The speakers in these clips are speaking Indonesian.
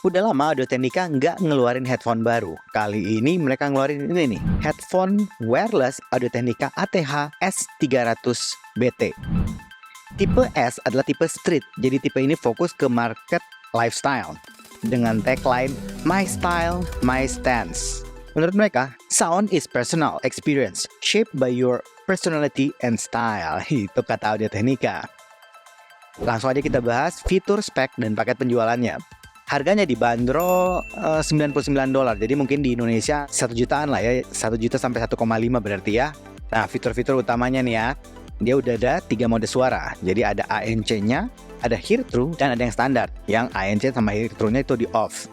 Udah lama Audio-Technica nggak ngeluarin headphone baru. Kali ini mereka ngeluarin ini nih, headphone wireless Audio-Technica ATH S300 BT. Tipe S adalah tipe street, jadi tipe ini fokus ke market lifestyle dengan tagline My Style, My Stance. Menurut mereka, sound is personal experience shaped by your personality and style. Itu kata Audio-Technica. Langsung aja kita bahas fitur, spek, dan paket penjualannya. Harganya dibanderol $99, jadi mungkin di Indonesia 1 jutaan lah ya, 1 juta sampai 1,5 berarti ya. Nah, fitur-fitur utamanya nih ya, dia udah ada 3 mode suara. Jadi ada ANC-nya, ada hear through, dan ada yang standar. Yang ANC sama hear through-nya itu di off.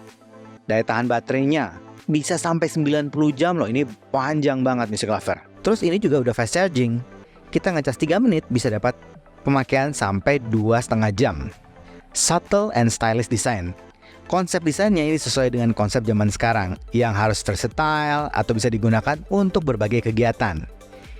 Daya tahan baterainya bisa sampai 90 jam loh, ini panjang banget Music Lover. Terus ini juga udah fast charging. Kita ngecas 3 menit bisa dapat pemakaian sampai 2,5 jam. Subtle and stylish design. Konsep desainnya ini sesuai dengan konsep zaman sekarang yang harus versatile atau bisa digunakan untuk berbagai kegiatan.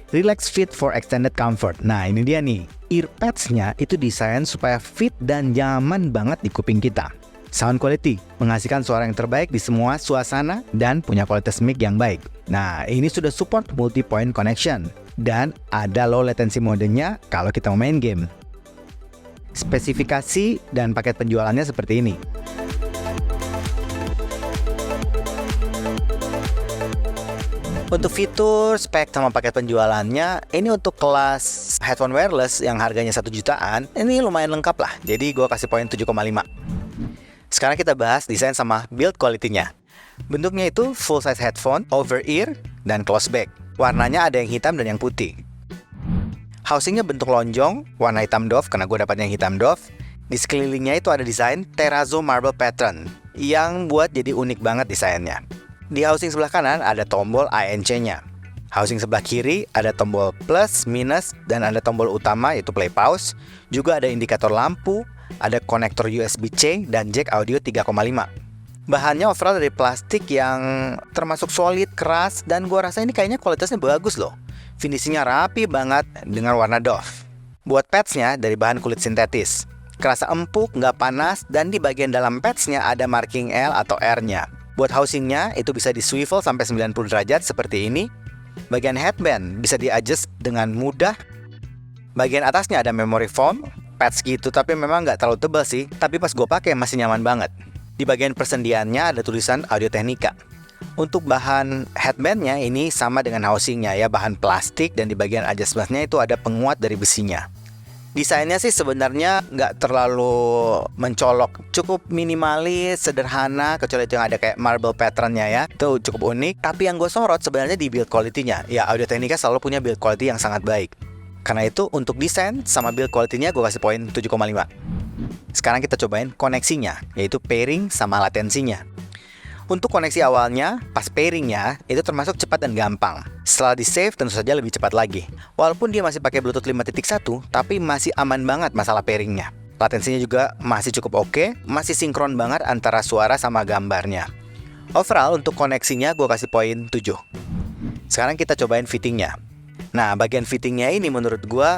Relax fit for extended comfort. Nah ini dia nih, earpads-nya itu desain supaya fit dan nyaman banget di kuping kita. Sound quality, menghasilkan suara yang terbaik di semua suasana dan punya kualitas mic yang baik. Nah ini sudah support multi-point connection dan ada low latency modenya kalau kita mau main game. Spesifikasi dan paket penjualannya seperti ini. Untuk fitur, spek, sama paket penjualannya, ini untuk kelas headphone wireless yang harganya 1 jutaan, ini lumayan lengkap lah. Jadi gue kasih poin 7,5. Sekarang kita bahas desain sama build quality-nya. Bentuknya itu full size headphone, over ear, dan close back. Warnanya ada yang hitam dan yang putih. Housingnya bentuk lonjong, warna hitam doff karena gue dapat yang hitam doff. Di sekelilingnya itu ada desain terrazzo marble pattern yang buat jadi unik banget desainnya. Di housing sebelah kanan ada tombol ANC-nya. Housing sebelah kiri ada tombol plus, minus, dan ada tombol utama yaitu play pause. Juga ada indikator lampu, ada konektor USB-C, dan jack audio 3,5. Bahannya overall dari plastik yang termasuk solid, keras, dan gua rasa ini kayaknya kualitasnya bagus loh. Finishingnya rapi banget dengan warna doff. Buat padsnya dari bahan kulit sintetis. Kerasa empuk, nggak panas, dan di bagian dalam padsnya ada marking L atau R-nya. Buat housingnya itu bisa di swivel sampai 90 derajat seperti ini. Bagian headband bisa di-adjust dengan mudah. Bagian atasnya ada memory foam, pads gitu tapi memang nggak terlalu tebal sih. Tapi pas gue pakai masih nyaman banget. Di bagian persendiannya ada tulisan Audio-Technica. Untuk bahan headbandnya ini sama dengan housingnya ya, bahan plastik, dan di bagian adjustmentnya itu ada penguat dari besinya. Desainnya sih sebenarnya nggak terlalu mencolok, cukup minimalis, sederhana, kecuali itu yang ada kayak marble patternnya ya, itu cukup unik. Tapi yang gue sorot sebenarnya di build quality-nya. Ya Audio-Technica selalu punya build quality yang sangat baik. Karena itu untuk desain sama build quality-nya gue kasih poin 7,5. Sekarang kita cobain koneksinya, yaitu pairing sama latensinya. Untuk koneksi awalnya, pas pairingnya, itu termasuk cepat dan gampang. Setelah di-save, tentu saja lebih cepat lagi. Walaupun dia masih pakai Bluetooth 5.1, tapi masih aman banget masalah pairingnya. Latensinya juga masih cukup oke, masih sinkron banget antara suara sama gambarnya. Overall, untuk koneksinya gue kasih poin 7. Sekarang kita cobain fittingnya. Nah, bagian fittingnya ini menurut gue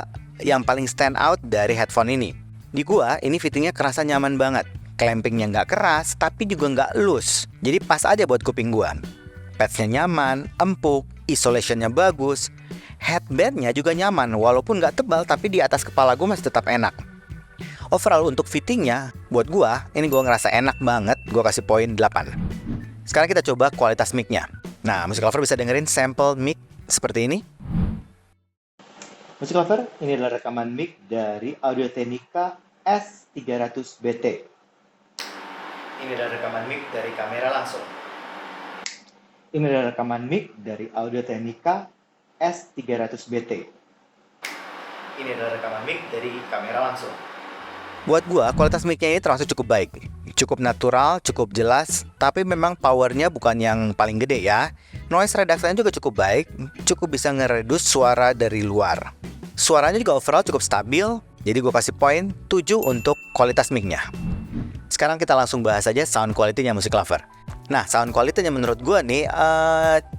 yang paling stand out dari headphone ini. Di gue, ini fittingnya kerasa nyaman banget. Clampingnya nggak keras, tapi juga nggak loose. Jadi pas aja buat kuping gua. Padsnya nyaman, empuk, isolationnya bagus. Headbandnya juga nyaman, walaupun nggak tebal, tapi di atas kepala gua masih tetap enak. Overall untuk fittingnya, buat gua, ini gua ngerasa enak banget. Gua kasih poin 8. Sekarang kita coba kualitas mic-nya. Nah, Music Lover bisa dengerin sampel mic seperti ini. Music Lover, ini adalah rekaman mic dari Audio-Technica S300 BT. Ini adalah rekaman mic dari kamera langsung. Ini adalah rekaman mic dari Audio-Technica S300 BT. Ini adalah rekaman mic dari kamera langsung. Buat gua, kualitas mic-nya ini termasuk cukup baik. Cukup natural, cukup jelas, tapi memang powernya bukan yang paling gede ya. Noise reduction-nya juga cukup baik, cukup bisa ngeredus suara dari luar. Suaranya juga overall cukup stabil, jadi gua kasih poin 7 untuk kualitas mic-nya. Sekarang kita langsung bahas aja sound quality-nya Music Lover. Nah, sound quality-nya menurut gue nih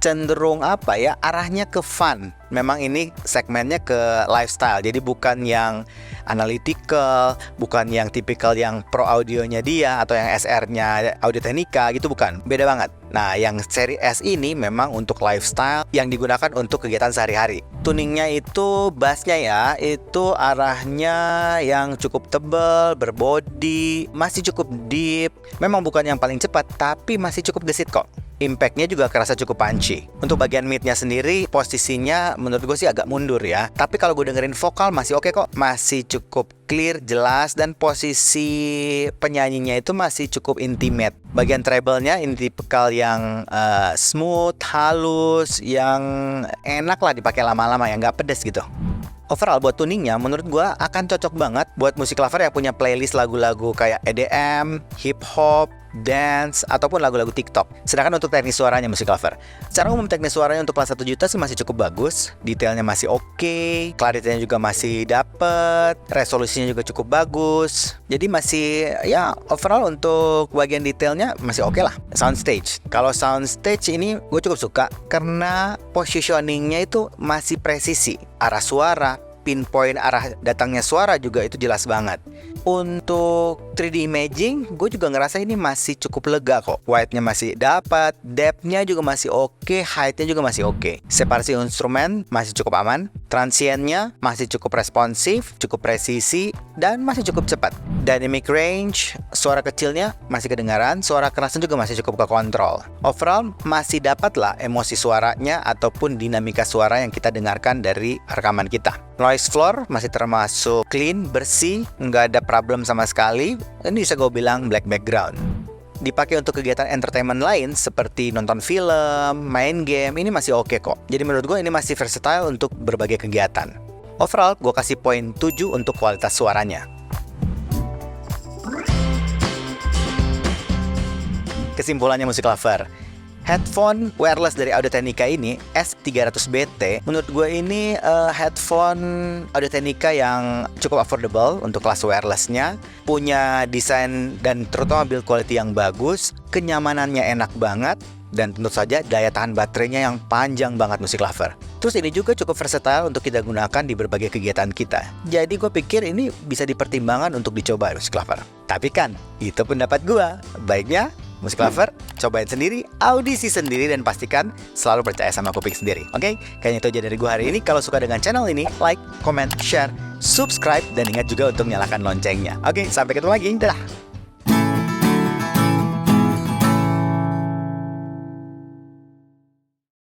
cenderung apa ya, arahnya ke fun. memang ini segmennya ke lifestyle. Jadi bukan yang analytical, bukan yang tipikal yang pro audionya dia atau yang SR-nya Audio-Technica gitu, bukan. Beda banget. Nah, yang seri S ini memang untuk lifestyle yang digunakan untuk kegiatan sehari-hari. Tuningnya itu bassnya ya, itu arahnya yang cukup tebal, berbody, masih cukup deep. Memang bukan yang paling cepat, tapi masih cukup gesit kok. Impact-nya juga kerasa cukup punchy. Untuk bagian mid-nya sendiri, posisinya menurut gue sih agak mundur ya. Tapi kalau gue dengerin vokal masih oke kok. Masih cukup clear, jelas, dan posisi penyanyinya itu masih cukup intimate. Bagian treble-nya ini tipikal yang smooth, halus, yang enak lah dipakai lama-lama, yang nggak pedes gitu. Overall buat tuningnya menurut gue akan cocok banget buat musik lover yang punya playlist lagu-lagu kayak EDM, hip hop, dance, ataupun lagu-lagu TikTok. Sedangkan untuk teknis suaranya musik lover, secara umum teknis suaranya untuk kelas 1 juta sih masih cukup bagus. Detailnya masih oke, clarity-nya juga masih dapet, resolusinya juga cukup bagus. Jadi masih ya overall untuk bagian detailnya masih oke lah. Soundstage, kalau soundstage ini gue cukup suka karena positioningnya itu masih presisi. Arah suara, pinpoint arah datangnya suara juga itu jelas banget. Untuk 3D imaging, gue juga ngerasa ini masih cukup lega kok. White-nya masih dapat, depth-nya juga masih oke, height-nya juga masih oke. Separasi instrumen masih cukup aman, transiennya masih cukup responsif, cukup presisi, dan masih cukup cepat. Dynamic range, suara kecilnya masih kedengaran, suara kerasnya juga masih cukup kekontrol. Overall, masih dapat lah emosi suaranya ataupun dinamika suara yang kita dengarkan dari rekaman kita. Noise floor masih termasuk clean, bersih, nggak ada problem sama sekali. Ini bisa gue bilang black background. Dipakai untuk kegiatan entertainment lain seperti nonton film, main game, ini masih oke kok. Jadi menurut gue ini masih versatile untuk berbagai kegiatan. Overall, gue kasih poin 7 untuk kualitas suaranya. Kesimpulannya musik lover, headphone wireless dari Audio-Technica ini S300BT menurut gue ini headphone Audio-Technica yang cukup affordable untuk kelas wirelessnya, punya desain dan terutama build quality yang bagus, kenyamanannya enak banget, dan tentu saja daya tahan baterainya yang panjang banget musik lover. Terus ini juga cukup versatile untuk kita gunakan di berbagai kegiatan kita. Jadi gue pikir ini bisa dipertimbangkan untuk dicoba musik lover. Tapi kan itu pendapat gue. Baiknya musik lover, cobain sendiri, audisi sendiri, dan pastikan selalu percaya sama kuping sendiri. Oke? Kayaknya itu aja dari gue hari ini. Kalau suka dengan channel ini, like, comment, share, subscribe, dan ingat juga untuk nyalakan loncengnya. Oke, sampai ketemu lagi. Dadah!